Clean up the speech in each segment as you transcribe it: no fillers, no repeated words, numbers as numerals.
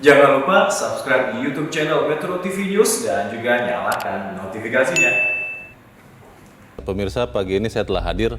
Jangan lupa subscribe di YouTube channel Metro TV News dan juga nyalakan notifikasinya. Pemirsa, pagi ini saya telah hadir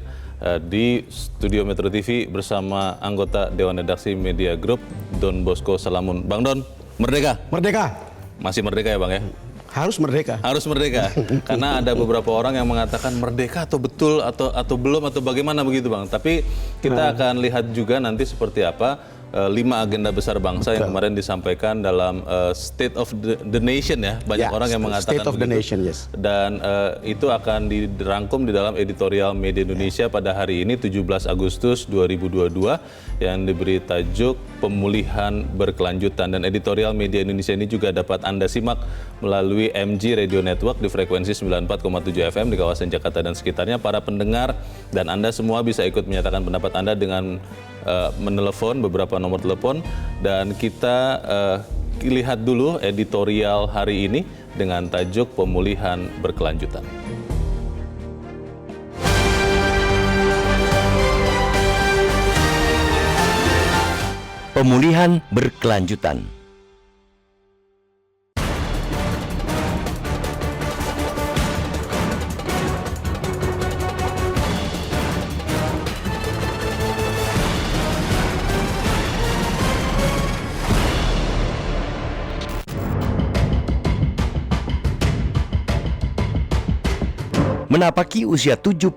di studio Metro TV bersama anggota Dewan Redaksi Media Group, Don Bosco Salamun. Bang Don, merdeka? Merdeka. Masih merdeka ya Bang ya? Harus merdeka. Harus merdeka. Karena ada beberapa orang yang mengatakan merdeka atau betul atau belum atau bagaimana begitu Bang. Tapi kita akan lihat juga nanti seperti apa 5 agenda besar bangsa yang kemarin disampaikan dalam State of the Nation ya. Banyak orang yang mengatakan State of the begitu. Nation, yes. Dan itu akan dirangkum di dalam editorial Media Indonesia pada hari ini 17 Agustus 2022 yang diberi tajuk Pemulihan Berkelanjutan. Dan editorial Media Indonesia ini juga dapat Anda simak melalui MG Radio Network di frekuensi 94,7 FM di kawasan Jakarta dan sekitarnya. Para pendengar dan Anda semua bisa ikut menyatakan pendapat Anda dengan menelepon beberapa nomor telepon, dan kita lihat dulu editorial hari ini dengan tajuk Pemulihan Berkelanjutan. Pemulihan berkelanjutan. Menapaki usia 77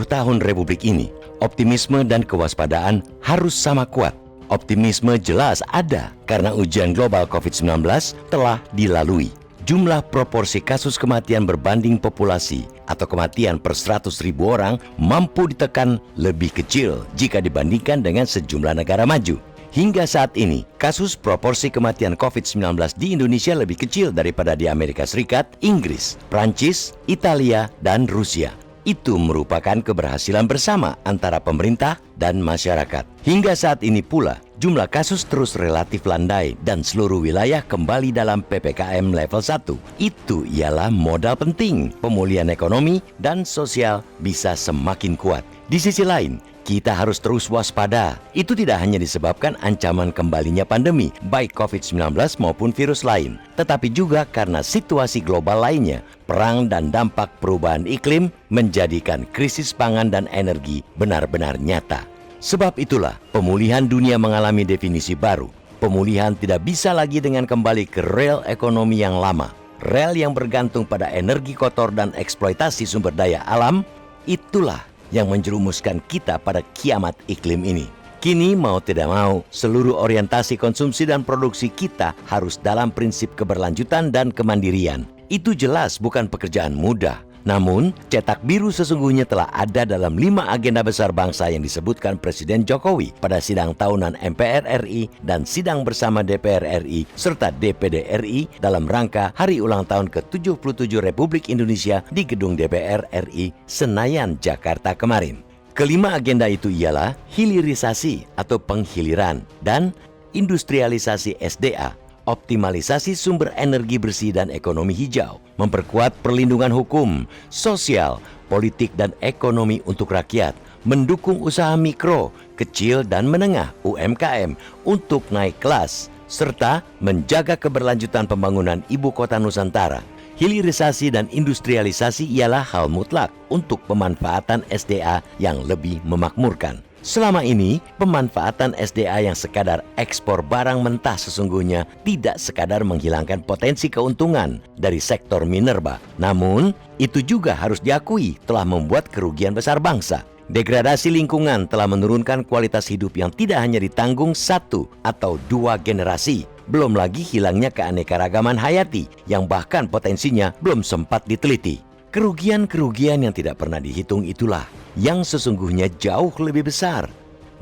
tahun Republik ini, optimisme dan kewaspadaan harus sama kuat. Optimisme jelas ada karena ujian global COVID-19 telah dilalui. Jumlah proporsi kasus kematian berbanding populasi atau kematian per 100.000 orang mampu ditekan lebih kecil jika dibandingkan dengan sejumlah negara maju. Hingga saat ini, kasus proporsi kematian COVID-19 di Indonesia lebih kecil daripada di Amerika Serikat, Inggris, Prancis, Italia, dan Rusia. Itu merupakan keberhasilan bersama antara pemerintah dan masyarakat. Hingga saat ini pula, jumlah kasus terus relatif landai dan seluruh wilayah kembali dalam PPKM level 1. Itu ialah modal penting pemulihan ekonomi dan sosial bisa semakin kuat. Di sisi lain, kita harus terus waspada. Itu tidak hanya disebabkan ancaman kembalinya pandemi, baik COVID-19 maupun virus lain, tetapi juga karena situasi global lainnya. Perang dan dampak perubahan iklim menjadikan krisis pangan dan energi benar-benar nyata. Sebab itulah, pemulihan dunia mengalami definisi baru. Pemulihan tidak bisa lagi dengan kembali ke rel ekonomi yang lama. Rel yang bergantung pada energi kotor dan eksploitasi sumber daya alam, itulah yang menjerumuskan kita pada kiamat iklim ini. Kini mau tidak mau, seluruh orientasi konsumsi dan produksi kita harus dalam prinsip keberlanjutan dan kemandirian. Itu jelas bukan pekerjaan mudah. Namun, cetak biru sesungguhnya telah ada dalam 5 agenda besar bangsa yang disebutkan Presiden Jokowi pada sidang tahunan MPR RI dan sidang bersama DPR RI serta DPD RI dalam rangka Hari Ulang Tahun ke-77 Republik Indonesia di Gedung DPR RI Senayan, Jakarta kemarin. Kelima agenda itu ialah hilirisasi atau penghiliran dan industrialisasi SDA, optimalisasi sumber energi bersih dan ekonomi hijau, memperkuat perlindungan hukum, sosial, politik dan ekonomi untuk rakyat, mendukung usaha mikro, kecil dan menengah UMKM untuk naik kelas, serta menjaga keberlanjutan pembangunan ibu kota Nusantara. Hilirisasi dan industrialisasi ialah hal mutlak untuk pemanfaatan SDA yang lebih memakmurkan. Selama ini, pemanfaatan SDA yang sekadar ekspor barang mentah sesungguhnya tidak sekadar menghilangkan potensi keuntungan dari sektor minerba. Namun, itu juga harus diakui telah membuat kerugian besar bangsa. Degradasi lingkungan telah menurunkan kualitas hidup yang tidak hanya ditanggung 1 atau 2 generasi. Belum lagi hilangnya keanekaragaman hayati yang bahkan potensinya belum sempat diteliti. Kerugian-kerugian yang tidak pernah dihitung itulah yang sesungguhnya jauh lebih besar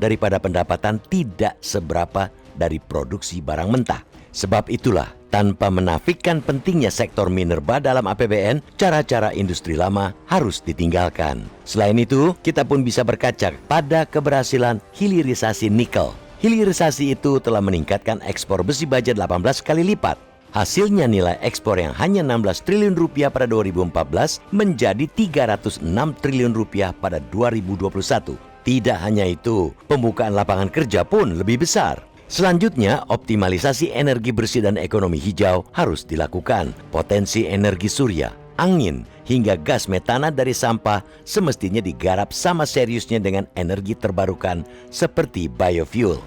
daripada pendapatan tidak seberapa dari produksi barang mentah. Sebab itulah, tanpa menafikan pentingnya sektor minerba dalam APBN, cara-cara industri lama harus ditinggalkan. Selain itu, kita pun bisa berkaca pada keberhasilan hilirisasi nikel. Hilirisasi itu telah meningkatkan ekspor besi baja 18 kali lipat. Hasilnya nilai ekspor yang hanya 16 triliun rupiah pada 2014 menjadi 306 triliun rupiah pada 2021. Tidak hanya itu, pembukaan lapangan kerja pun lebih besar. Selanjutnya, optimalisasi energi bersih dan ekonomi hijau harus dilakukan. Potensi energi surya, angin, hingga gas metana dari sampah semestinya digarap sama seriusnya dengan energi terbarukan seperti biofuel.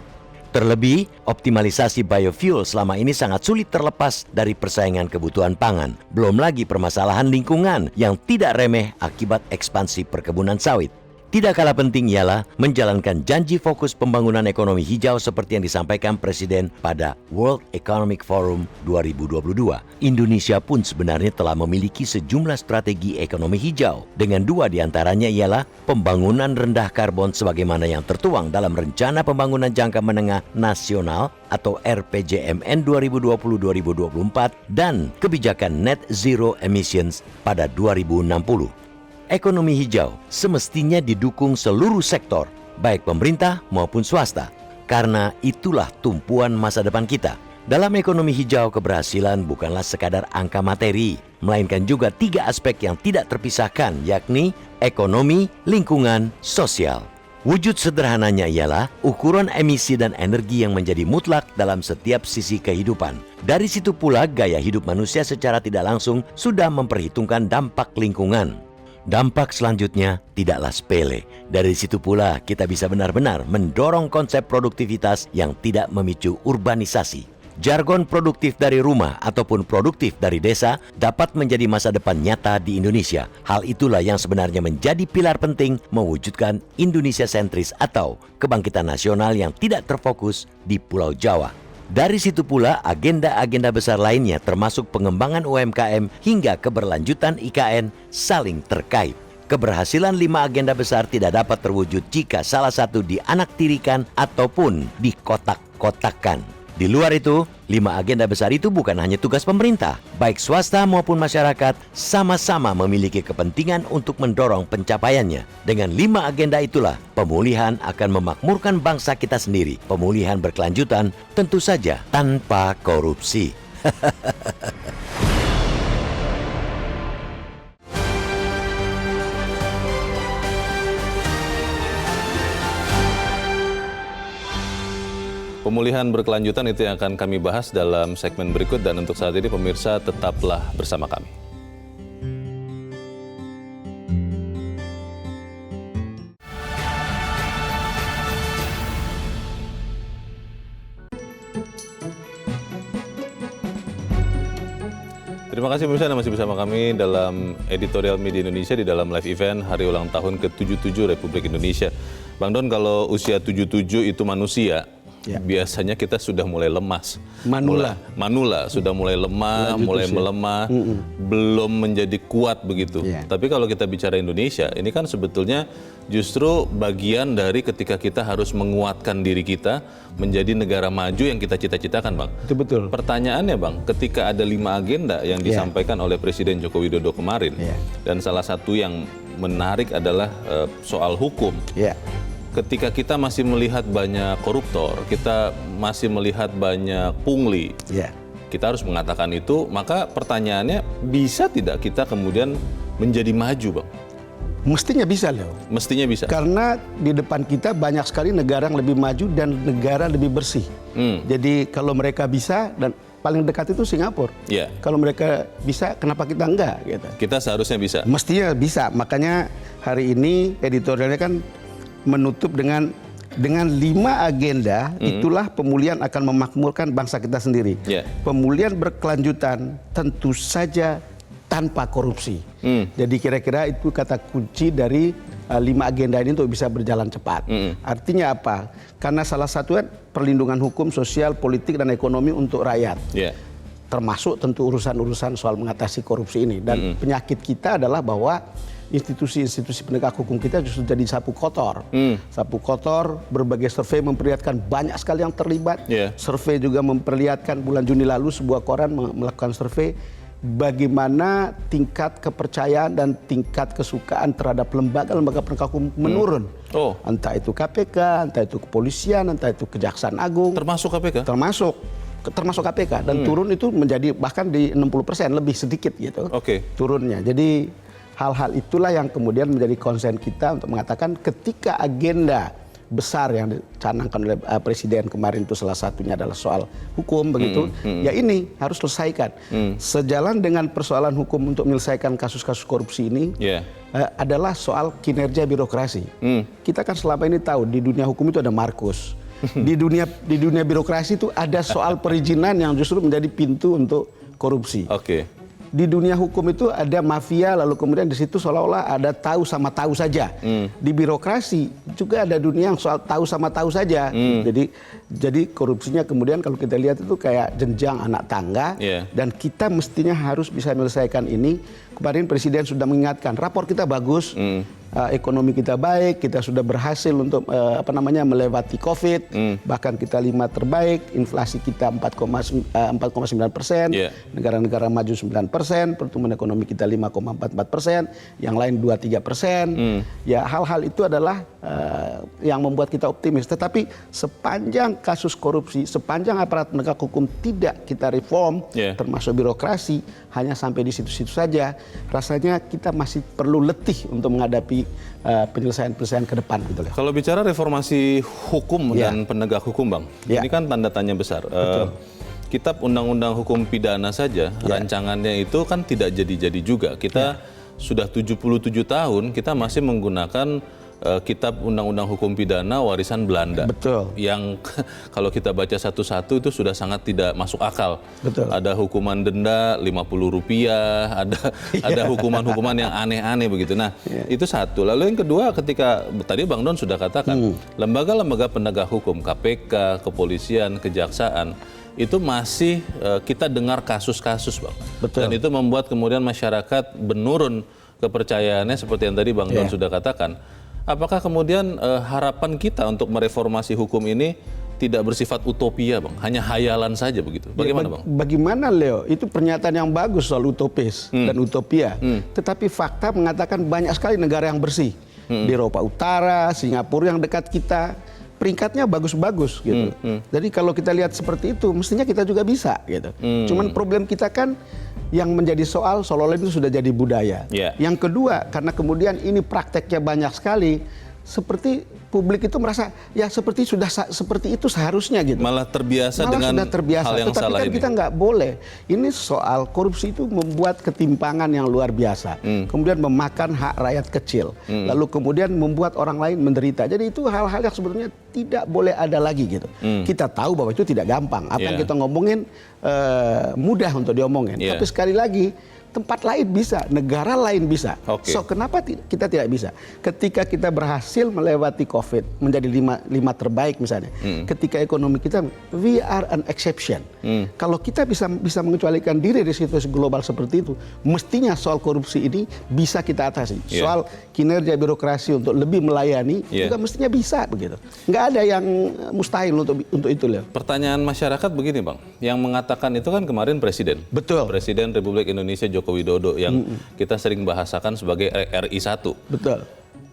Terlebih, optimalisasi biofuel selama ini sangat sulit terlepas dari persaingan kebutuhan pangan. Belum lagi permasalahan lingkungan yang tidak remeh akibat ekspansi perkebunan sawit. Tidak kalah penting ialah menjalankan janji fokus pembangunan ekonomi hijau seperti yang disampaikan Presiden pada World Economic Forum 2022. Indonesia pun sebenarnya telah memiliki sejumlah strategi ekonomi hijau. Dengan 2 diantaranya ialah pembangunan rendah karbon sebagaimana yang tertuang dalam Rencana Pembangunan Jangka Menengah Nasional atau RPJMN 2020-2024 dan kebijakan Net Zero Emissions pada 2060. Ekonomi hijau semestinya didukung seluruh sektor, baik pemerintah maupun swasta, karena itulah tumpuan masa depan kita. Dalam ekonomi hijau, keberhasilan bukanlah sekadar angka materi, melainkan juga 3 aspek yang tidak terpisahkan, yakni ekonomi, lingkungan, sosial. Wujud sederhananya ialah ukuran emisi dan energi yang menjadi mutlak dalam setiap sisi kehidupan. Dari situ pula gaya hidup manusia secara tidak langsung sudah memperhitungkan dampak lingkungan. Dampak selanjutnya tidaklah sepele. Dari situ pula kita bisa benar-benar mendorong konsep produktivitas yang tidak memicu urbanisasi. Jargon produktif dari rumah ataupun produktif dari desa dapat menjadi masa depan nyata di Indonesia. Hal itulah yang sebenarnya menjadi pilar penting mewujudkan Indonesia sentris atau kebangkitan nasional yang tidak terfokus di Pulau Jawa. Dari situ pula agenda-agenda besar lainnya termasuk pengembangan UMKM hingga keberlanjutan IKN saling terkait. Keberhasilan 5 agenda besar tidak dapat terwujud jika salah satu dianaktirikan ataupun dikotak-kotakkan. Di luar itu, 5 agenda besar itu bukan hanya tugas pemerintah. Baik swasta maupun masyarakat sama-sama memiliki kepentingan untuk mendorong pencapaiannya. Dengan 5 agenda itulah, pemulihan akan memakmurkan bangsa kita sendiri. Pemulihan berkelanjutan tentu saja tanpa korupsi. Pemulihan berkelanjutan itu yang akan kami bahas dalam segmen berikut, dan untuk saat ini pemirsa tetaplah bersama kami. Terima kasih pemirsa Anda masih bersama kami dalam Editorial Media Indonesia di dalam live event Hari Ulang Tahun ke-77 Republik Indonesia. Bang Don, kalau usia 77 itu manusia, biasanya kita sudah mulai lemas. Manula sudah mulai lemah, mulai melemah, belum menjadi kuat begitu. Tapi kalau kita bicara Indonesia, ini kan sebetulnya justru bagian dari ketika kita harus menguatkan diri kita menjadi negara maju yang kita cita-citakan, Bang. Itu betul. Pertanyaannya, Bang, ketika ada 5 agenda yang disampaikan oleh Presiden Joko Widodo kemarin, dan salah satu yang menarik adalah soal hukum. Ketika kita masih melihat banyak koruptor, kita masih melihat banyak pungli, kita harus mengatakan itu, maka pertanyaannya, bisa tidak kita kemudian menjadi maju, Bang? Mestinya bisa, Leo. Mestinya bisa. Karena di depan kita banyak sekali negara yang lebih maju dan negara lebih bersih. Jadi kalau mereka bisa, dan paling dekat itu Singapura. Kalau mereka bisa, kenapa kita enggak? Gitu. Kita seharusnya bisa. Mestinya bisa. Makanya hari ini editorialnya kan menutup dengan 5 agenda, itulah pemulihan akan memakmurkan bangsa kita sendiri. Pemulihan berkelanjutan tentu saja tanpa korupsi. Jadi kira-kira itu kata kunci dari 5 agenda ini untuk bisa berjalan cepat. Artinya apa? Karena salah satu perlindungan hukum, sosial, politik, dan ekonomi untuk rakyat. Termasuk tentu urusan-urusan soal mengatasi korupsi ini. Dan penyakit kita adalah bahwa institusi-institusi penegak hukum kita justru jadi sapu kotor. Sapu kotor, berbagai survei memperlihatkan banyak sekali yang terlibat. Survei juga memperlihatkan bulan Juni lalu sebuah koran melakukan survei bagaimana tingkat kepercayaan dan tingkat kesukaan terhadap lembaga-lembaga penegak hukum menurun. Entah itu KPK, entah itu kepolisian, entah itu Kejaksaan Agung. Termasuk KPK? Termasuk KPK. Dan turun itu menjadi bahkan di 60%, lebih sedikit gitu. Turunnya. Jadi hal-hal itulah yang kemudian menjadi konsen kita untuk mengatakan ketika agenda besar yang dicanangkan oleh Presiden kemarin itu salah satunya adalah soal hukum begitu. Ya ini harus selesaikan. Sejalan dengan persoalan hukum untuk menyelesaikan kasus-kasus korupsi ini adalah soal kinerja birokrasi. Kita kan selama ini tahu di dunia hukum itu ada Markus. Di dunia birokrasi itu ada soal perizinan yang justru menjadi pintu untuk korupsi. Di dunia hukum itu ada mafia, lalu kemudian di situ seolah-olah ada tahu sama tahu saja. Di birokrasi juga ada dunia yang soal tahu sama tahu saja. Jadi korupsinya kemudian kalau kita lihat itu kayak jenjang anak tangga, dan kita mestinya harus bisa menyelesaikan ini. Kemarin Presiden sudah mengingatkan, rapor kita bagus, ekonomi kita baik, kita sudah berhasil untuk melewati COVID, bahkan kita 5 terbaik, inflasi kita 4,9%, negara-negara maju 9%, pertumbuhan ekonomi kita 5,44%, yang lain 2-3%. Ya hal-hal itu adalah yang membuat kita optimis. Tetapi sepanjang kasus korupsi, sepanjang aparat penegak hukum tidak kita reform, termasuk birokrasi, hanya sampai di situ-situ saja, rasanya kita masih perlu letih untuk menghadapi penyelesaian-penyelesaian ke depan gitu. Kalau bicara reformasi hukum dan penegak hukum, Bang, ini kan tanda tanya besar. Kitab Undang-Undang Hukum Pidana saja, rancangannya itu kan tidak jadi-jadi juga. Kita sudah 77 tahun, kita masih menggunakan Kitab Undang-Undang Hukum Pidana warisan Belanda. Yang kalau kita baca satu-satu itu sudah sangat tidak masuk akal. Ada hukuman denda Rp50, ada hukuman-hukuman yang aneh-aneh begitu. Nah, itu satu. Lalu yang kedua, ketika tadi Bang Don sudah katakan, lembaga-lembaga penegak hukum, KPK, kepolisian, kejaksaan, itu masih kita dengar kasus-kasus, Bang. Dan itu membuat kemudian masyarakat menurun kepercayaannya seperti yang tadi Bang Don sudah katakan. Apakah kemudian harapan kita untuk mereformasi hukum ini tidak bersifat utopia, Bang? Hanya hayalan saja begitu? Bagaimana, Bang? Bagaimana, Leo? Itu pernyataan yang bagus soal utopis dan utopia. Tetapi fakta mengatakan banyak sekali negara yang bersih. Di Eropa Utara, Singapura yang dekat kita, peringkatnya bagus-bagus gitu. Jadi kalau kita lihat seperti itu, mestinya kita juga bisa gitu. Cuman problem kita kan yang menjadi soal seolah-olah itu sudah jadi budaya. Yang kedua, karena kemudian ini prakteknya banyak sekali, seperti publik itu merasa ya seperti itu seharusnya gitu. Malah terbiasa dengan hal yang salah ini. Tetapi kan kita nggak boleh. Ini soal korupsi itu membuat ketimpangan yang luar biasa. Kemudian memakan hak rakyat kecil. Lalu kemudian membuat orang lain menderita. Jadi itu hal-hal yang sebetulnya tidak boleh ada lagi gitu. Kita tahu bahwa itu tidak gampang. Apa yang kita ngomongin mudah untuk diomongin. Tapi sekali lagi, tempat lain bisa, negara lain bisa. So kenapa kita tidak bisa? Ketika kita berhasil melewati COVID menjadi lima terbaik misalnya, ketika ekonomi kita, we are an exception. Kalau kita bisa mengecualikan diri di situasi global seperti itu, mestinya soal korupsi ini bisa kita atasi. Soal kinerja birokrasi untuk lebih melayani juga mestinya bisa begitu. Nggak ada yang mustahil untuk itu, Leo. Pertanyaan masyarakat begini, Bang, yang mengatakan itu kan kemarin Presiden. Presiden Republik Indonesia Joko Widodo yang kita sering bahasakan sebagai RI 1.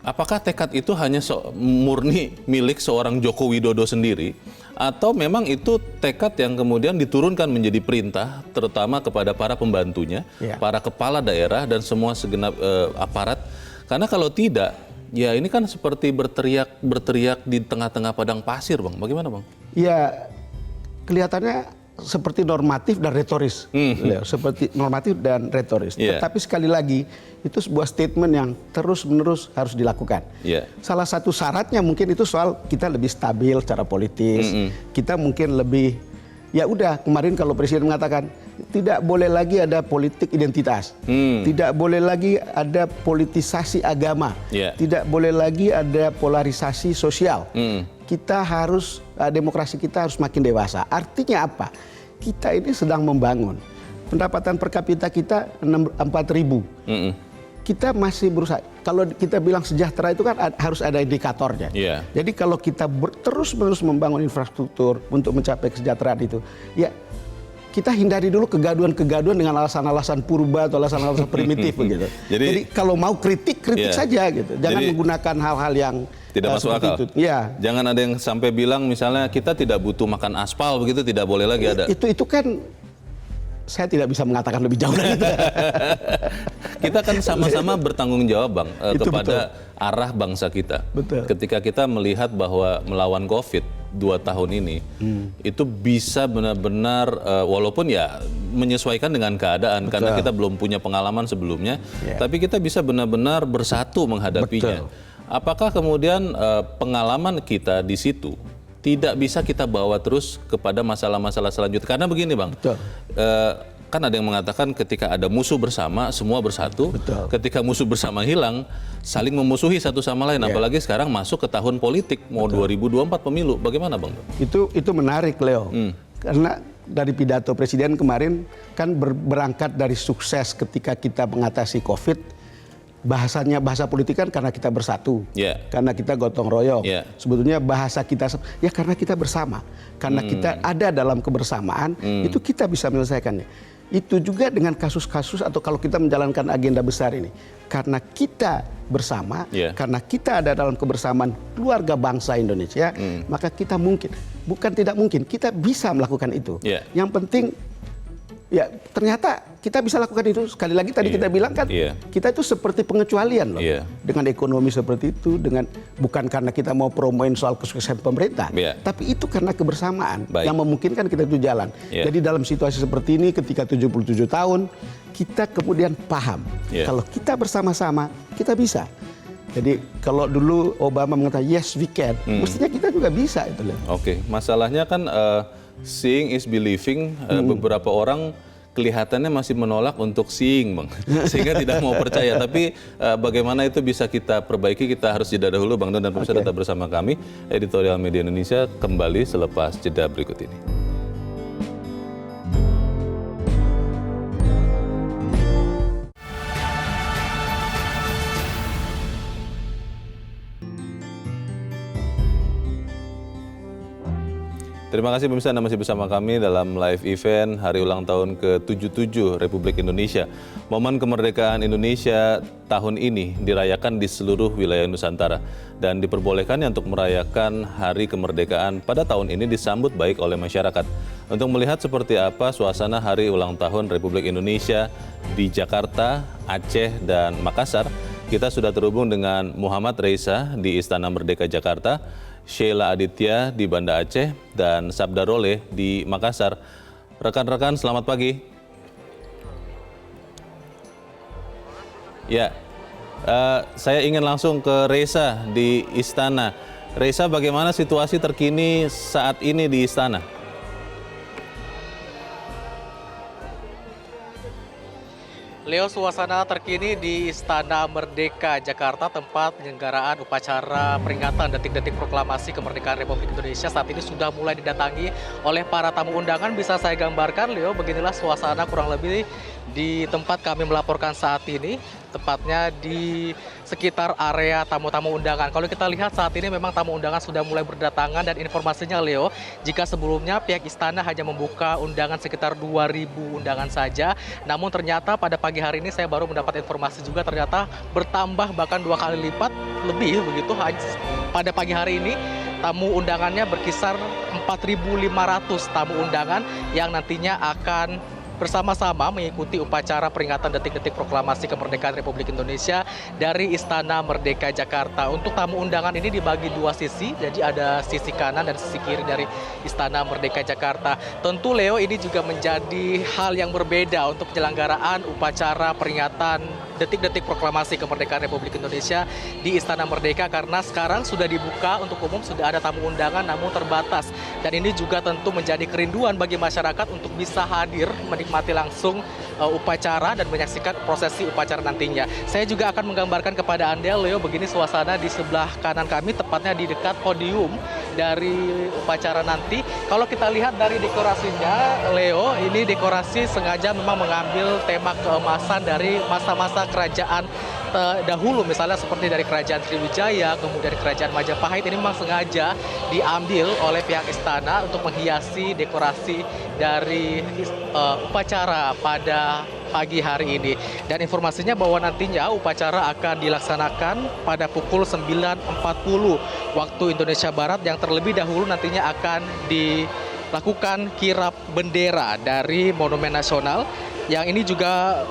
Apakah tekad itu hanya murni milik seorang Joko Widodo sendiri, atau memang itu tekad yang kemudian diturunkan menjadi perintah terutama kepada para pembantunya, para kepala daerah dan semua segenap aparat? Karena kalau tidak, ya ini kan seperti berteriak di tengah-tengah padang pasir, Bang. Bagaimana, Bang? Ya, kelihatannya seperti normatif dan retoris, seperti normatif dan retoris. Tetapi sekali lagi itu sebuah statement yang terus-menerus harus dilakukan. Salah satu syaratnya mungkin itu soal kita lebih stabil secara politis, kita mungkin lebih, ya udah kemarin kalau Presiden mengatakan tidak boleh lagi ada politik identitas, tidak boleh lagi ada politisasi agama, tidak boleh lagi ada polarisasi sosial. Kita harus, demokrasi kita harus makin dewasa. Artinya apa? Kita ini sedang membangun. Pendapatan per kapita kita 4.000. Kita masih berusaha. Kalau kita bilang sejahtera itu kan harus ada indikatornya. Jadi kalau kita terus-menerus membangun infrastruktur untuk mencapai kesejahteraan itu, ya kita hindari dulu kegaduhan-kegaduhan dengan alasan-alasan purba atau alasan-alasan primitif begitu. Jadi kalau mau kritik saja gitu. Jangan menggunakan hal-hal yang tidak masuk akal. Jangan ada yang sampai bilang misalnya kita tidak butuh makan aspal begitu, tidak boleh lagi ada. Itu kan saya tidak bisa mengatakan lebih jauh dari itu. Kita kan sama-sama bertanggung jawab, Bang, kepada arah bangsa kita. Betul. Ketika kita melihat bahwa melawan COVID 2 tahun ini, itu bisa benar-benar, walaupun ya menyesuaikan dengan keadaan, karena kita belum punya pengalaman sebelumnya, tapi kita bisa benar-benar bersatu menghadapinya. Apakah kemudian pengalaman kita di situ tidak bisa kita bawa terus kepada masalah-masalah selanjutnya? Karena begini, Bang, kan ada yang mengatakan ketika ada musuh bersama, semua bersatu. Betul. Ketika musuh bersama hilang, saling memusuhi satu sama lain. Apalagi sekarang masuk ke tahun politik, mau 2024 pemilu. Bagaimana, Bang? Itu menarik, Leo. Karena dari pidato Presiden kemarin kan berangkat dari sukses ketika kita mengatasi COVID. Bahasa politik kan karena kita bersatu, karena kita gotong royong. Sebetulnya bahasa kita ya karena kita bersama, karena kita ada dalam kebersamaan, itu kita bisa menyelesaikannya. Itu juga dengan kasus-kasus atau kalau kita menjalankan agenda besar ini, karena kita bersama, karena kita ada dalam kebersamaan keluarga bangsa Indonesia, maka kita mungkin, bukan tidak mungkin, kita bisa melakukan itu. Yang penting ya ternyata kita bisa lakukan itu. Sekali lagi tadi kita bilang kan kita itu seperti pengecualian loh. Dengan ekonomi seperti itu, dengan bukan karena kita mau promoin soal kesuksesan pemerintah, tapi itu karena kebersamaan yang memungkinkan kita itu jalan. Jadi dalam situasi seperti ini ketika 77 tahun kita kemudian paham kalau kita bersama-sama kita bisa. Jadi kalau dulu Obama mengatakan yes we can, mestinya kita juga bisa itu loh. Oke, masalahnya kan seeing is believing. Beberapa orang kelihatannya masih menolak untuk seeing, Bang. Sehingga tidak mau percaya. Tapi bagaimana itu bisa kita perbaiki, kita harus jeda dahulu, Bang Don, dan pemirsa tetap bersama kami. Editorial Media Indonesia kembali selepas jeda berikut ini. Terima kasih pemirsa, Anda masih bersama kami dalam live event Hari Ulang Tahun ke-77 Republik Indonesia. Momen kemerdekaan Indonesia tahun ini dirayakan di seluruh wilayah Nusantara dan diperbolehkan untuk merayakan Hari Kemerdekaan pada tahun ini disambut baik oleh masyarakat. Untuk melihat seperti apa suasana Hari Ulang Tahun Republik Indonesia di Jakarta, Aceh, dan Makassar, kita sudah terhubung dengan Muhammad Reza di Istana Merdeka Jakarta, Sheila Aditya di Banda Aceh, dan Sabda Roleh di Makassar. Rekan-rekan, selamat pagi. Ya, saya ingin langsung ke Reza di Istana. Reza, bagaimana situasi terkini saat ini di Istana? Leo, suasana terkini di Istana Merdeka Jakarta, tempat penyelenggaraan upacara peringatan detik-detik proklamasi kemerdekaan Republik Indonesia saat ini sudah mulai didatangi oleh para tamu undangan. Bisa saya gambarkan, Leo, beginilah suasana kurang lebih di tempat kami melaporkan saat ini, tepatnya di sekitar area tamu-tamu undangan. Kalau kita lihat saat ini memang tamu undangan sudah mulai berdatangan, dan informasinya, Leo, jika sebelumnya pihak istana hanya membuka undangan sekitar 2.000 undangan saja, namun ternyata pada pagi hari ini saya baru mendapat informasi juga ternyata bertambah bahkan 2 kali lipat lebih begitu. Pada pagi hari ini tamu undangannya berkisar 4.500 tamu undangan yang nantinya akan bersama-sama mengikuti upacara peringatan detik-detik proklamasi kemerdekaan Republik Indonesia dari Istana Merdeka Jakarta. Untuk tamu undangan ini dibagi 2 sisi, jadi ada sisi kanan dan sisi kiri dari Istana Merdeka Jakarta. Tentu, Leo, ini juga menjadi hal yang berbeda untuk penyelenggaraan upacara peringatan detik-detik proklamasi kemerdekaan Republik Indonesia di Istana Merdeka, karena sekarang sudah dibuka untuk umum, sudah ada tamu undangan namun terbatas. Dan ini juga tentu menjadi kerinduan bagi masyarakat untuk bisa hadir menikmati langsung upacara dan menyaksikan prosesi upacara nantinya. Saya juga akan menggambarkan kepada Anda, Leo, begini suasana di sebelah kanan kami, tepatnya di dekat podium dari upacara nanti. Kalau kita lihat dari dekorasinya, Leo, ini dekorasi sengaja memang mengambil tema keemasan dari masa-masa kerajaan dahulu, misalnya seperti dari kerajaan Sriwijaya, kemudian kerajaan Majapahit. Ini memang sengaja diambil oleh pihak istana untuk menghiasi dekorasi dari upacara pada pagi hari ini. Dan informasinya bahwa nantinya upacara akan dilaksanakan pada pukul 9.40 waktu Indonesia Barat, yang terlebih dahulu nantinya akan dilakukan kirap bendera dari Monumen Nasional, yang ini juga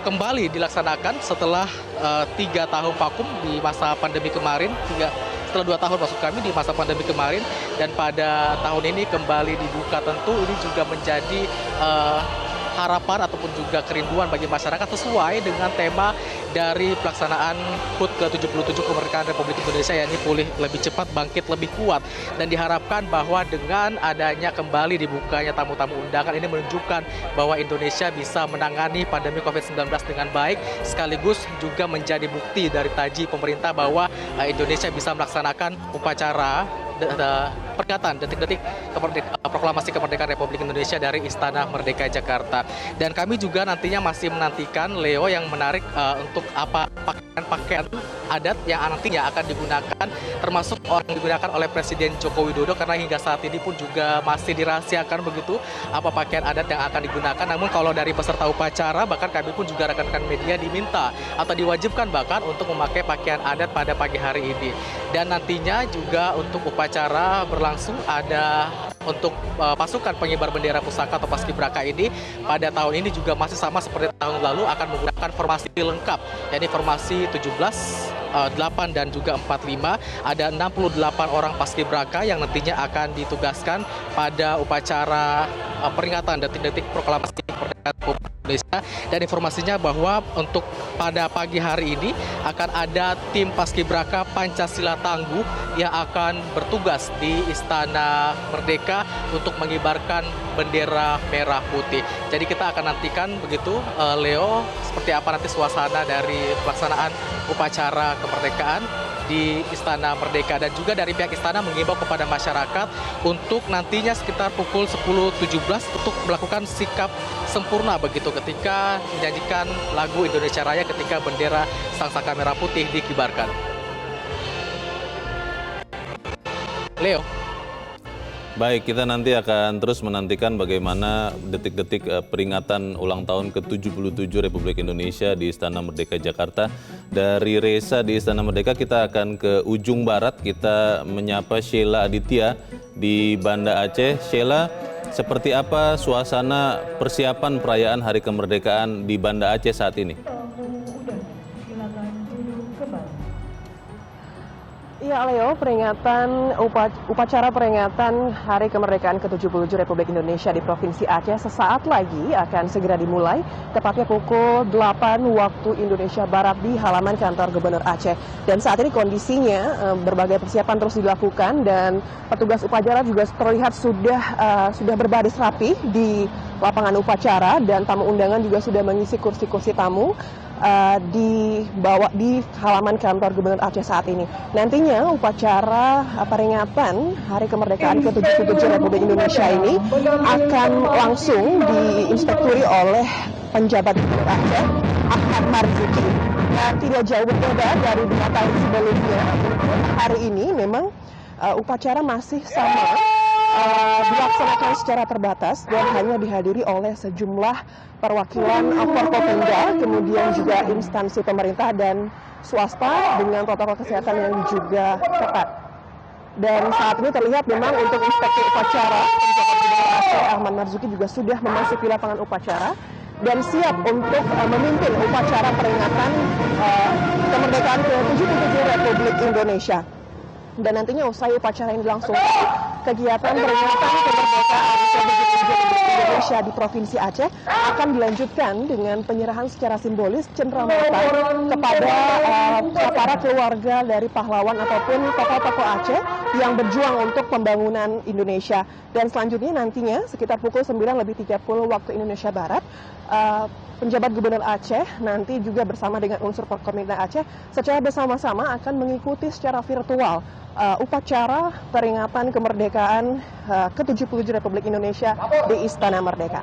kembali dilaksanakan setelah 3 tahun vakum di masa pandemi kemarin, setelah 2 tahun maksud kami di masa pandemi kemarin, dan pada tahun ini kembali dibuka. Tentu ini juga menjadi harapan ataupun juga kerinduan bagi masyarakat sesuai dengan tema dari pelaksanaan HUT ke-77 kemerdekaan Republik Indonesia, yakni pulih lebih cepat, bangkit lebih kuat. Dan diharapkan bahwa dengan adanya kembali dibukanya tamu-tamu undangan ini menunjukkan bahwa Indonesia bisa menangani pandemi COVID-19 dengan baik, sekaligus juga menjadi bukti dari taji pemerintah bahwa Indonesia bisa melaksanakan upacara peringatan detik-detik proklamasi kemerdekaan Republik Indonesia dari Istana Merdeka Jakarta. Dan kami juga nantinya masih menantikan, Leo, yang menarik untuk apa pakaian adat yang nantinya akan digunakan, termasuk orang yang digunakan oleh Presiden Joko Widodo, karena hingga saat ini pun juga masih dirahasiakan begitu apa pakaian adat yang akan digunakan. Namun kalau dari peserta upacara, bahkan kami pun juga rekan-rekan media diminta atau diwajibkan bahkan untuk memakai pakaian adat pada pagi hari ini. Dan nantinya juga untuk upacara berlangsung ada untuk pasukan pengibar bendera pusaka atau paskibraka ini pada tahun ini juga masih sama seperti tahun lalu, akan menggunakan formasi lengkap, yakni formasi 17, 8 dan juga 45. Ada 68 orang paskibraka yang nantinya akan ditugaskan pada upacara peringatan detik-detik proklamasi kemerdekaan Republik Indonesia. Dan informasinya bahwa untuk pada pagi hari ini akan ada tim paskibraka Pancasila Tangguh yang akan bertugas di Istana Merdeka untuk mengibarkan bendera merah putih. Jadi kita akan nantikan begitu, Leo, seperti apa nanti suasana dari pelaksanaan upacara kemerdekaan di Istana Merdeka. Dan juga dari pihak istana mengimbau kepada masyarakat untuk nantinya sekitar pukul 10.17 untuk melakukan sikap sempurna begitu ketika menyanyikan lagu Indonesia Raya ketika bendera Sangsaka Merah Putih dikibarkan. Leo. Baik, kita nanti akan terus menantikan bagaimana detik-detik peringatan ulang tahun ke-77 Republik Indonesia di Istana Merdeka Jakarta. Dari Reza di Istana Merdeka kita akan ke ujung barat, kita menyapa Sheila Aditya di Banda Aceh. Sheila, seperti apa suasana persiapan perayaan Hari Kemerdekaan di Banda Aceh saat ini? Ya, Leo, upacara peringatan Hari Kemerdekaan ke-77 Republik Indonesia di Provinsi Aceh sesaat lagi akan segera dimulai, tepatnya pukul 8 waktu Indonesia Barat di halaman kantor Gubernur Aceh. Dan saat ini kondisinya berbagai persiapan terus dilakukan dan petugas upacara juga terlihat sudah berbaris rapi di lapangan upacara, dan tamu undangan juga sudah mengisi kursi-kursi tamu di halaman kantor Gubernur Aceh saat ini. Nantinya upacara peringatan Hari Kemerdekaan ke-77 Republik Indonesia ini akan langsung diinspekturi oleh penjabat Gubernur Aceh, Ahmad Marzuki. Dan tidak jauh berbeda dari 2 tahun sebelumnya, hari ini memang upacara masih sama, dilaksanakan secara terbatas dan hanya dihadiri oleh sejumlah perwakilan Forkopimda, kemudian juga instansi pemerintah dan swasta dengan protokol kesehatan yang juga ketat. Dan saat ini terlihat memang untuk inspektur upacara, penjabat Gubernur Aceh Ahmad Marzuki juga sudah memasuki lapangan upacara dan siap untuk memimpin upacara peringatan kemerdekaan ke-77 Republik Indonesia. Dan nantinya usai upacara ini langsung kegiatan peringatan kemerdekaan Republik Indonesia di Provinsi Aceh akan dilanjutkan dengan penyerahan secara simbolis cenderamata kepada para keluarga dari pahlawan ataupun tokoh-tokoh Aceh yang berjuang untuk pembangunan Indonesia. Dan selanjutnya nantinya sekitar pukul 9:30 waktu Indonesia Barat, penjabat Gubernur Aceh nanti juga bersama dengan unsur Forkopimda Aceh secara bersama-sama akan mengikuti secara virtual upacara peringatan kemerdekaan ke-77 Republik Indonesia di Istana Merdeka.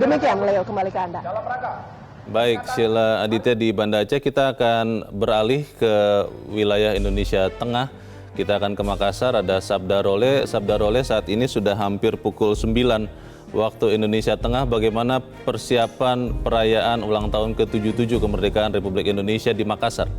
Demikian, Leo, kembali ke Anda. Baik, Sheila Aditya di Banda Aceh. Kita akan beralih ke wilayah Indonesia Tengah. Kita akan ke Makassar, ada Sabda Role. Sabda Role, saat ini sudah hampir pukul 9 waktu Indonesia Tengah. Bagaimana persiapan perayaan ulang tahun ke-77 kemerdekaan Republik Indonesia di Makassar?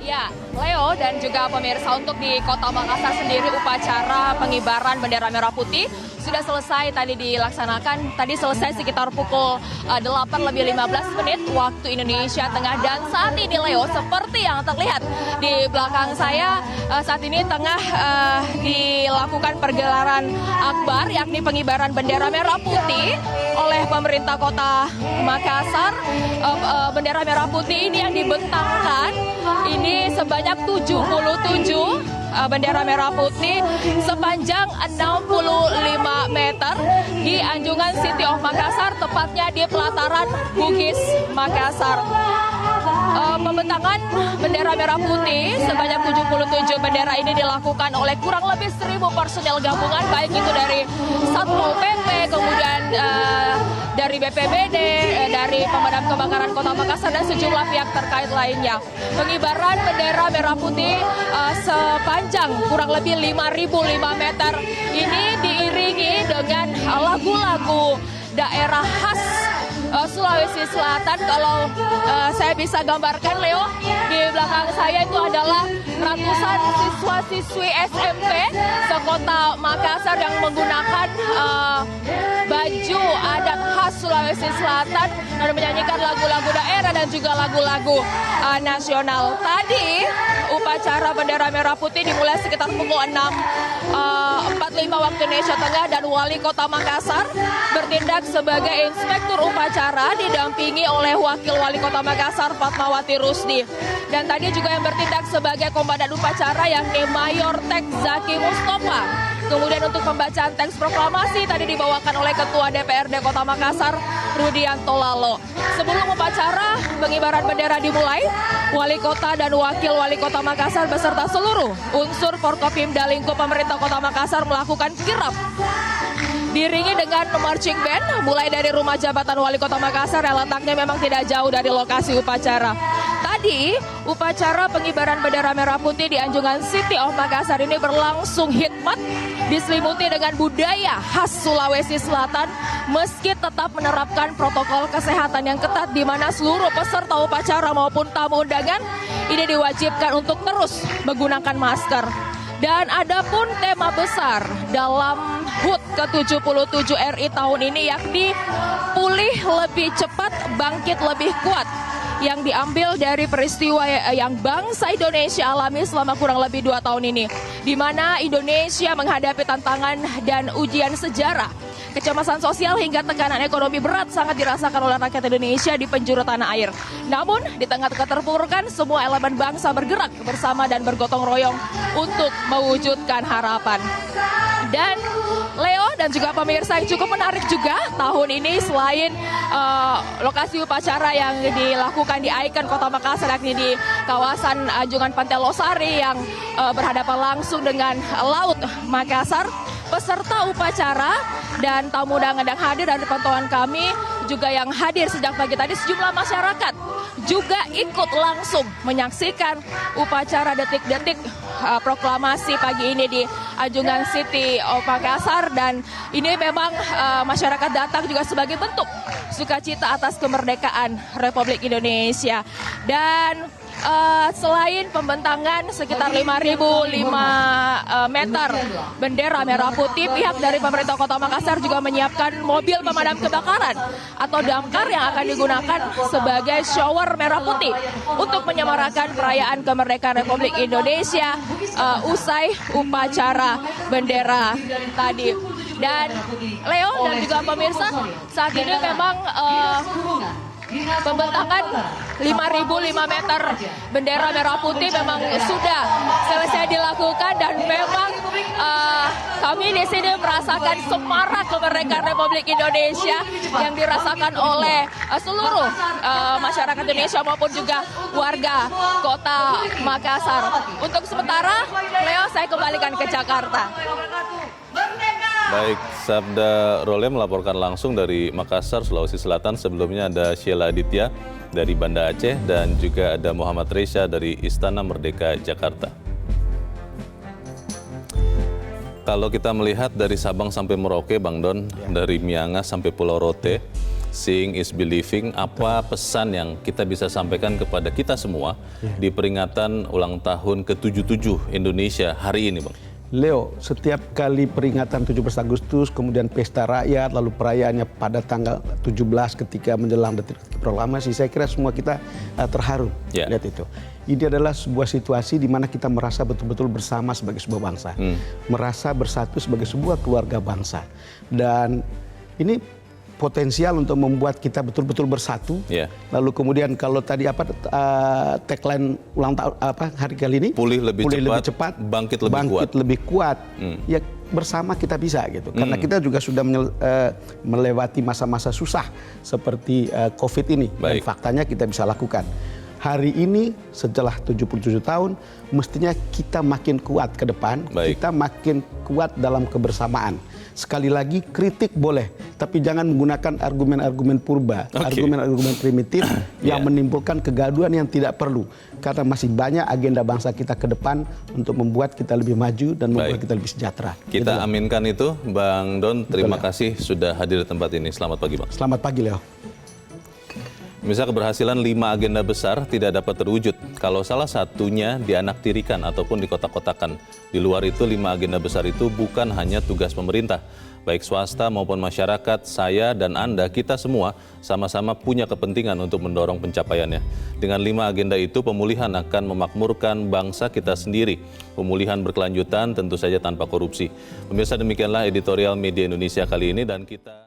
Ya, Leo, dan juga pemirsa, untuk di Kota Makassar sendiri upacara pengibaran bendera merah putih sudah selesai tadi dilaksanakan. Tadi selesai sekitar pukul 8:15 waktu Indonesia Tengah, dan saat ini Leo, seperti yang terlihat di belakang saya, saat ini tengah dilakukan pergelaran akbar, yakni pengibaran bendera merah putih oleh pemerintah Kota Makassar. Bendera merah putih ini yang dibentangkan ini sebanyak 77 bendera merah putih sepanjang 65 meter di Anjungan City of Makassar, tepatnya di pelataran Bugis Makassar. Pembentangan bendera merah putih sebanyak 77 bendera ini dilakukan oleh kurang lebih 1.000 personel gabungan, baik itu dari Satpol PP, kemudian dari BPBD, dari Pemadam Kebakaran Kota Makassar, dan sejumlah pihak terkait lainnya. Pengibaran bendera merah putih sepanjang kurang lebih 5.005 meter ini diiringi dengan lagu-lagu daerah khas Sulawesi Selatan. Kalau saya bisa gambarkan, Leo, di belakang saya itu adalah ratusan siswa-siswi SMP sekota Makassar yang menggunakan baju adat khas Sulawesi Selatan dan menyanyikan lagu-lagu daerah dan juga lagu-lagu nasional. Tadi upacara bendera merah putih dimulai sekitar pukul 6.45 waktu Indonesia Tengah, dan Wali Kota Makassar bertindak sebagai inspektur upacara didampingi oleh Wakil Wali Kota Makassar Fatmawati Rusdi. Dan tadi juga yang bertindak sebagai komandan upacara yakni Mayor Tek Zaki Mustafa. Kemudian untuk pembacaan teks proklamasi tadi dibawakan oleh Ketua DPRD Kota Makassar Rudianto Lalo. Sebelum upacara pengibaran bendera dimulai, Wali Kota dan Wakil Wali Kota Makassar beserta seluruh unsur Forkopimda lingkup pemerintah Kota Makassar melakukan kirap. Diiringi dengan marching band mulai dari rumah jabatan Wali Kota Makassar yang letaknya memang tidak jauh dari lokasi upacara. Tadi upacara pengibaran bendera merah putih di Anjungan City of Makassar ini berlangsung hikmat, diselimuti dengan budaya khas Sulawesi Selatan, meski tetap menerapkan protokol kesehatan yang ketat, di mana seluruh peserta upacara maupun tamu undangan ini diwajibkan untuk terus menggunakan masker. Dan ada pun tema besar dalam HUT ke-77 RI tahun ini, yakni pulih lebih cepat, bangkit lebih kuat, yang diambil dari peristiwa yang bangsa Indonesia alami selama kurang lebih 2 tahun ini, di mana Indonesia menghadapi tantangan dan ujian sejarah. Kecemasan sosial hingga tekanan ekonomi berat sangat dirasakan oleh rakyat Indonesia di penjuru tanah air. Namun, di tengah keterpurukan, semua elemen bangsa bergerak bersama dan bergotong royong untuk mewujudkan harapan. Dan Leo dan juga pemirsa, yang cukup menarik juga tahun ini, selain lokasi upacara yang dilakukan di ikon Kota Makassar, yakni di kawasan Anjungan Pantai Losari yang berhadapan langsung dengan Laut Makassar, peserta upacara dan tamu undangan yang hadir dan pantauan kami juga yang hadir sejak pagi tadi, sejumlah masyarakat juga ikut langsung menyaksikan upacara detik-detik proklamasi pagi ini di Anjungan City of Makassar. Dan ini memang masyarakat datang juga sebagai bentuk sukacita atas kemerdekaan Republik Indonesia. Dan selain pembentangan sekitar 5.005 meter bendera merah putih, pihak dari pemerintah Kota Makassar juga menyiapkan mobil pemadam kebakaran atau damkar yang akan digunakan sebagai shower merah putih untuk menyemarakan perayaan kemerdekaan Republik Indonesia usai upacara bendera tadi. Dan Leo dan juga pemirsa, saat ini memang pembentangan 5.005 meter bendera merah putih memang sudah selesai dilakukan, dan memang kami di sini merasakan semarak kemerdekaan Republik Indonesia yang dirasakan oleh seluruh masyarakat Indonesia maupun juga warga Kota Makassar. Untuk sementara, Leo, saya kembalikan ke Jakarta. Baik, Sabda Role melaporkan langsung dari Makassar, Sulawesi Selatan. Sebelumnya ada Sheila Aditya dari Banda Aceh, dan juga ada Muhammad Reza dari Istana Merdeka, Jakarta. Kalau kita melihat dari Sabang sampai Merauke, Bang Don, dari Miangas sampai Pulau Rote, seeing is believing. Apa pesan yang kita bisa sampaikan kepada kita semua di peringatan ulang tahun ke-77 Indonesia hari ini, Bang? Leo, setiap kali peringatan 17 Agustus, kemudian pesta rakyat, lalu perayaannya pada tanggal 17 ketika menjelang detik proklamasi, saya kira semua kita terharu lihat itu. Ini adalah sebuah situasi di mana kita merasa betul-betul bersama sebagai sebuah bangsa, merasa bersatu sebagai sebuah keluarga bangsa, dan ini potensial untuk membuat kita betul-betul bersatu. Lalu kemudian kalau tadi tagline ulang tahun hari kali ini, pulih lebih cepat, bangkit lebih kuat. Ya bersama kita bisa gitu. Karena kita juga sudah melewati masa-masa susah seperti COVID ini. Dan faktanya kita bisa lakukan. Hari ini setelah 77 tahun mestinya kita makin kuat ke depan, kita makin kuat dalam kebersamaan. Sekali lagi kritik boleh, tapi jangan menggunakan argumen-argumen purba, argumen-argumen primitif yang menimbulkan kegaduhan yang tidak perlu. Karena masih banyak agenda bangsa kita ke depan untuk membuat kita lebih maju dan membuat kita lebih sejahtera. Kita aminkan itu, Bang Don. Terima kasih sudah hadir di tempat ini. Selamat pagi, Bang. Selamat pagi, Leo. Misal keberhasilan 5 agenda besar tidak dapat terwujud kalau salah satunya dianaktirikan ataupun dikotak-kotakan. Di luar itu 5 agenda besar itu bukan hanya tugas pemerintah. Baik swasta maupun masyarakat, saya dan Anda, kita semua sama-sama punya kepentingan untuk mendorong pencapaiannya. Dengan 5 agenda itu, pemulihan akan memakmurkan bangsa kita sendiri. Pemulihan berkelanjutan tentu saja tanpa korupsi. Pemirsa, demikianlah editorial Media Indonesia kali ini dan kita...